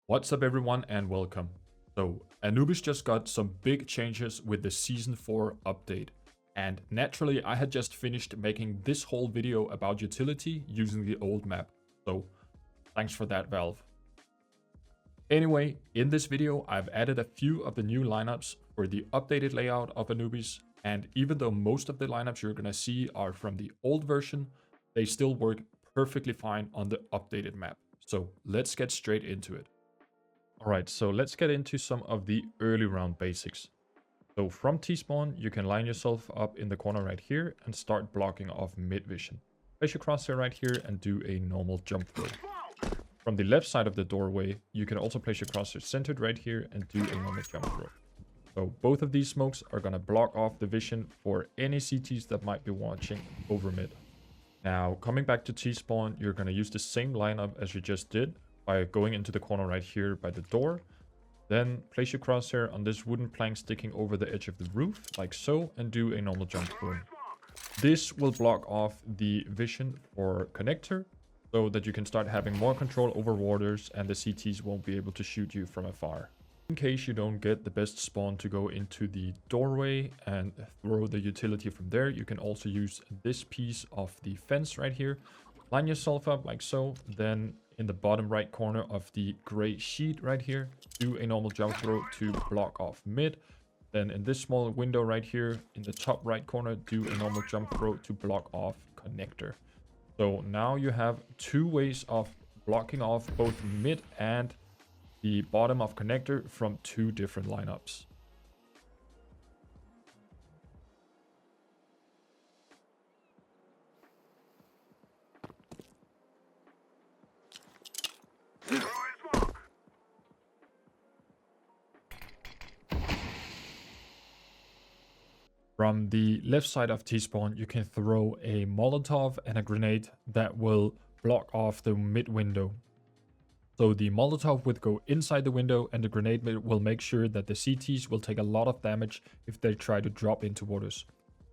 What's up everyone and welcome. So Anubis just got some big changes with the season 4 update, and naturally I had just finished making this whole video about utility using the old map, so thanks for that, Valve. Anyway, in this video I've added a few of the new lineups for the updated layout of Anubis, and even though most of the lineups you're gonna see are from the old version, they still work perfectly fine on the updated map. So let's get straight into it. Alright, so let's get into some of the early round basics. So from T-spawn, you can line yourself up in the corner right here and start blocking off mid vision. Place your crosshair right here and do a normal jump throw. From the left side of the doorway, you can also place your crosshair centered right here and do a normal jump throw. So both of these smokes are going to block off the vision for any CTs that might be watching over mid. Now, coming back to T-spawn, you're going to use the same lineup as you just did, by going into the corner right here by the door. Then place your crosshair on this wooden plank sticking over the edge of the roof, like so, and do a normal jump through. This will block off the vision for connector, so that you can start having more control over warders and the CTs won't be able to shoot you from afar. In case you don't get the best spawn to go into the doorway and throw the utility from there, you can also use this piece of the fence right here. Line yourself up like so, then in the bottom right corner of the gray sheet right here, do a normal jump throw to block off mid. Then in this small window right here in the top right corner, do a normal jump throw to block off connector. So now you have two ways of blocking off both mid and the bottom of connector from two different lineups. From the left side of T-spawn, you can throw a Molotov and a grenade that will block off the mid window. So the Molotov would go inside the window and the grenade will make sure that the CTs will take a lot of damage if they try to drop into waters.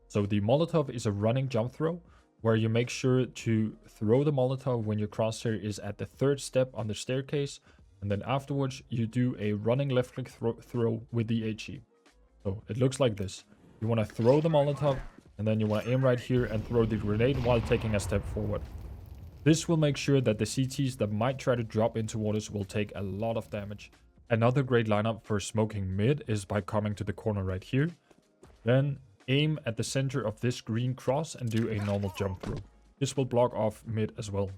So the Molotov is a running jump throw where you make sure to throw the Molotov when your crosshair is at the third step on the staircase, and then afterwards you do a running left click throw with the HE. So it looks like this. You want to throw the Molotov, and then you want to aim right here and throw the grenade while taking a step forward. This will make sure that the CTs that might try to drop into waters will take a lot of damage. Another great lineup for smoking mid is by coming to the corner right here. Then aim at the center of this green cross and do a normal jump through. This will block off mid as well.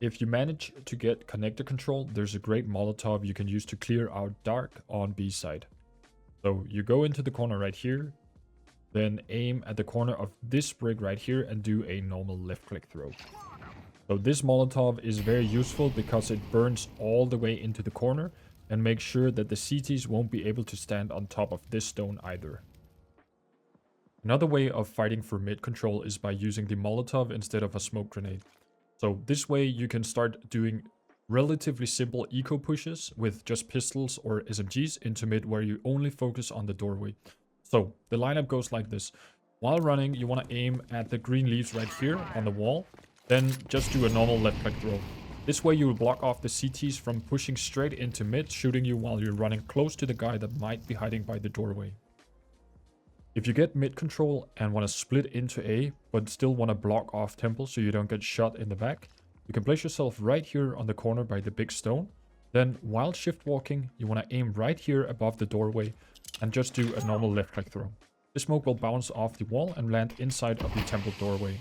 If you manage to get connector control, there's a great Molotov you can use to clear out dark on B side. So you go into the corner right here, then aim at the corner of this brick right here and do a normal left click throw. So this Molotov is very useful because it burns all the way into the corner and makes sure that the CTs won't be able to stand on top of this stone either. Another way of fighting for mid control is by using the Molotov instead of a smoke grenade. So this way you can start doing relatively simple eco pushes with just pistols or SMGs into mid where you only focus on the doorway. So the lineup goes like this. While running, you want to aim at the green leaves right here on the wall. Then just do a normal left click throw. This way you will block off the CTs from pushing straight into mid, shooting you while you're running close to the guy that might be hiding by the doorway. If you get mid control and want to split into A, but still want to block off temple so you don't get shot in the back, you can place yourself right here on the corner by the big stone. Then while shift walking, you want to aim right here above the doorway and just do a normal left click throw. This smoke will bounce off the wall and land inside of the temple doorway.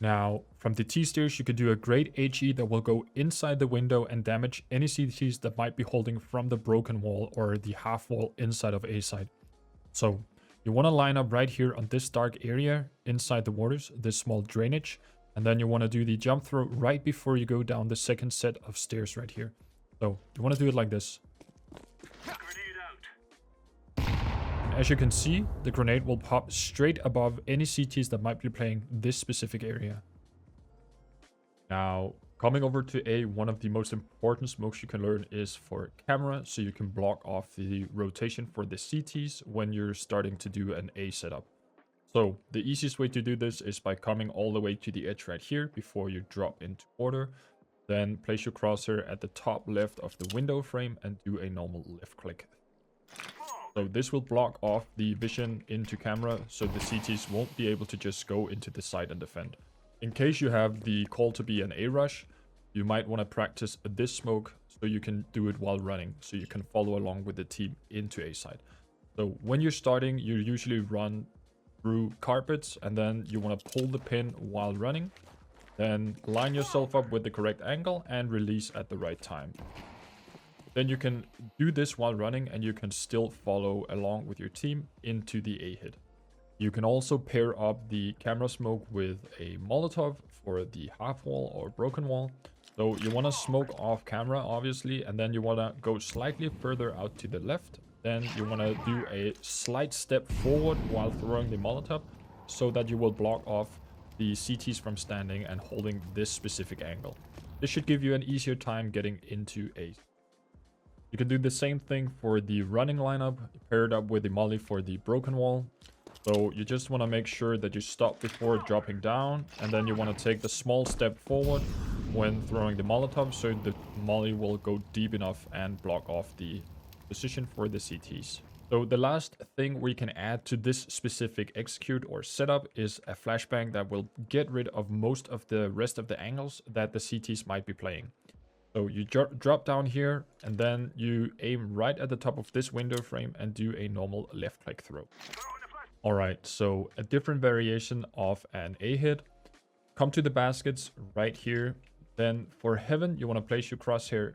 Now, from the T-stairs, you can do a great HE that will go inside the window and damage any CTs that might be holding from the broken wall or the half wall inside of A side. So you want to line up right here on this dark area inside the waters, this small drainage, and then you want to do the jump throw right before you go down the second set of stairs right here. So you want to do it like this. As you can see, the grenade will pop straight above any CTs that might be playing this specific area. Now, coming over to A, one of the most important smokes you can learn is for camera, so you can block off the rotation for the CTs when you're starting to do an A setup. So the easiest way to do this is by coming all the way to the edge right here before you drop into order. Then place your crosshair at the top left of the window frame and do a normal left click. So this will block off the vision into camera, so the CTs won't be able to just go into the site and defend. In case you have the call to be an A rush, you might want to practice this smoke so you can do it while running, so you can follow along with the team into A site. So when you're starting, you usually run through carpets and then you want to pull the pin while running. Then line yourself up with the correct angle and release at the right time. Then you can do this while running and you can still follow along with your team into the A hit. You can also pair up the camera smoke with a Molotov for the half wall or broken wall. So you want to smoke off camera, obviously, and then you want to go slightly further out to the left. Then you want to do a slight step forward while throwing the Molotov so that you will block off the CTs from standing and holding this specific angle. This should give you an easier time getting into A. You can do the same thing for the running lineup, paired up with the molly for the broken wall. So you just want to make sure that you stop before dropping down, and then you want to take the small step forward when throwing the Molotov so the molly will go deep enough and block off the position for the CTs. So the last thing we can add to this specific execute or setup is a flashbang that will get rid of most of the rest of the angles that the CTs might be playing. So you drop down here and then you aim right at the top of this window frame and do a normal left click throw. Alright, so a different variation of an A hit. Come to the baskets right here. Then for heaven, you want to place your crosshair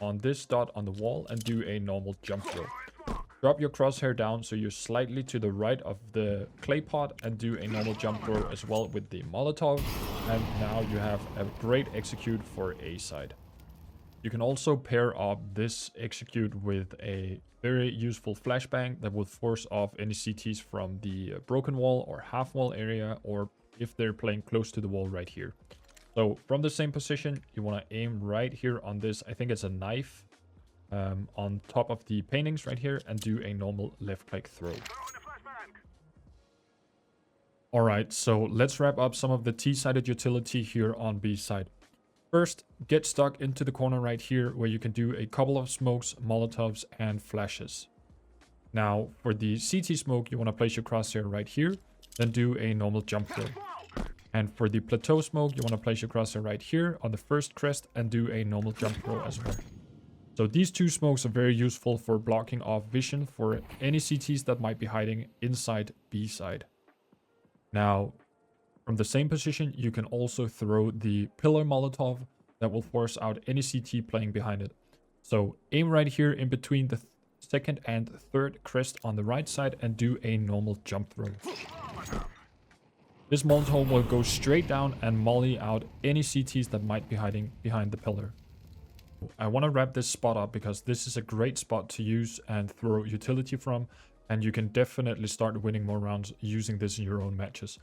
on this dot on the wall and do a normal jump throw. Drop your crosshair down so you're slightly to the right of the clay pot and do a normal jump throw as well with the Molotov. And now you have a great execute for A side. You can also pair up this execute with a very useful flashbang that will force off any CTs from the broken wall or half wall area, or if they're playing close to the wall right here. So from the same position, you want to aim right here on this, I think it's a knife, on top of the paintings right here, and do a normal left click throw. Alright, so let's wrap up some of the T-sided utility here on B side. First, get stuck into the corner right here where you can do a couple of smokes, Molotovs, and flashes. Now, for the CT smoke, you want to place your crosshair right here, then do a normal jump throw. And for the Plateau smoke, you want to place your crosshair right here on the first crest and do a normal jump throw as well. So these two smokes are very useful for blocking off vision for any CTs that might be hiding inside B side. Now, from the same position, you can also throw the pillar Molotov that will force out any CT playing behind it. So aim right here in between the second and third crest on the right side and do a normal jump throw. This Molotov will go straight down and molly out any CTs that might be hiding behind the pillar. I want to wrap this spot up because this is a great spot to use and throw utility from, and you can definitely start winning more rounds using this in your own matches.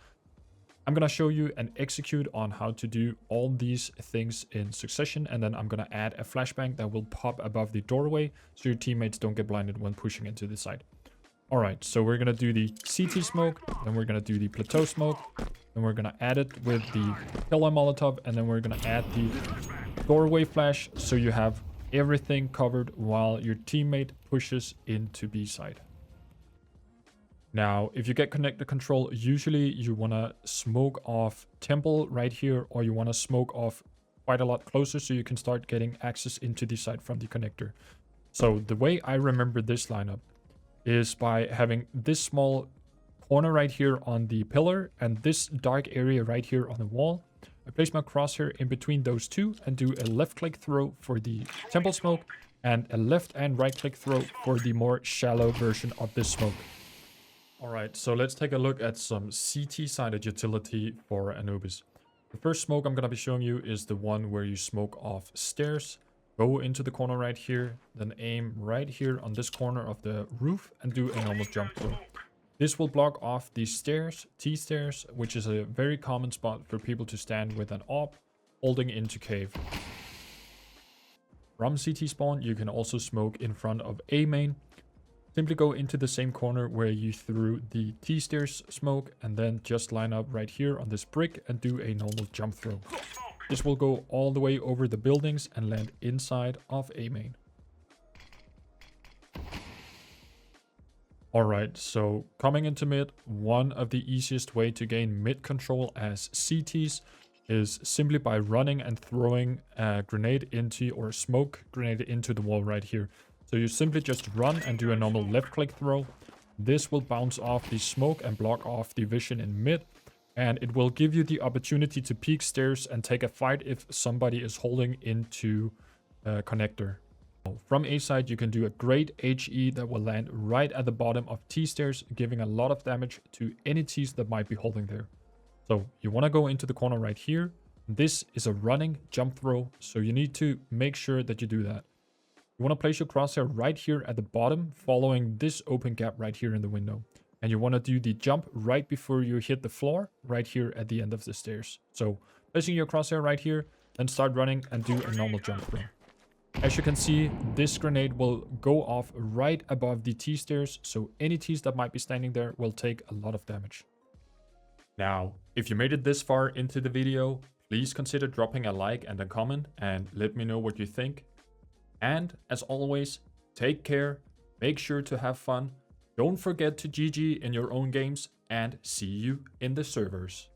I'm going to show you an execute on how to do all these things in succession, and then I'm going to add a flashbang that will pop above the doorway so your teammates don't get blinded when pushing into the side. Alright, so we're going to do the CT smoke, then we're going to do the Plateau smoke, then we're going to add it with the pillar Molotov, and then we're going to add the doorway flash so you have everything covered while your teammate pushes into B side. Now, if you get connector control, usually you want to smoke off temple right here, or you want to smoke off quite a lot closer so you can start getting access into the site from the connector. So the way I remember this lineup is by having this small corner right here on the pillar and this dark area right here on the wall. I place my crosshair in between those two and do a left click throw for the temple smoke and a left and right click throw for the more shallow version of this smoke. Alright, so let's take a look at some CT-sided utility for Anubis. The first smoke I'm going to be showing you is the one where you smoke off stairs. Go into the corner right here, then aim right here on this corner of the roof and do a normal jump throw. This will block off the stairs, T-stairs, which is a very common spot for people to stand with an AWP holding into cave. From CT spawn, you can also smoke in front of A main. simply go into the same corner where you threw the T-stairs smoke and then just line up right here on this brick and do a normal jump throw. This will go all the way over the buildings and land inside of A main. Alright, so coming into mid, one of the easiest way to gain mid control as CTs is simply by running and throwing a grenade into, or a smoke grenade into the wall right here. So you simply just run and do a normal left click throw. This will bounce off the smoke and block off the vision in mid. And it will give you the opportunity to peek stairs and take a fight if somebody is holding into a connector. From A side, you can do a great HE that will land right at the bottom of T stairs, giving a lot of damage to any Ts that might be holding there. So you want to go into the corner right here. This is a running jump throw, so you need to make sure that you do that. You want to place your crosshair right here at the bottom, following this open gap right here in the window. And you want to do the jump right before you hit the floor, right here at the end of the stairs. So placing your crosshair right here, then start running and do a normal jump throw. As you can see, this grenade will go off right above the T-stairs, so any Ts that might be standing there will take a lot of damage. Now, if you made it this far into the video, please consider dropping a like and a comment and let me know what you think. And as always, take care, make sure to have fun, don't forget to GG in your own games, and see you in the servers.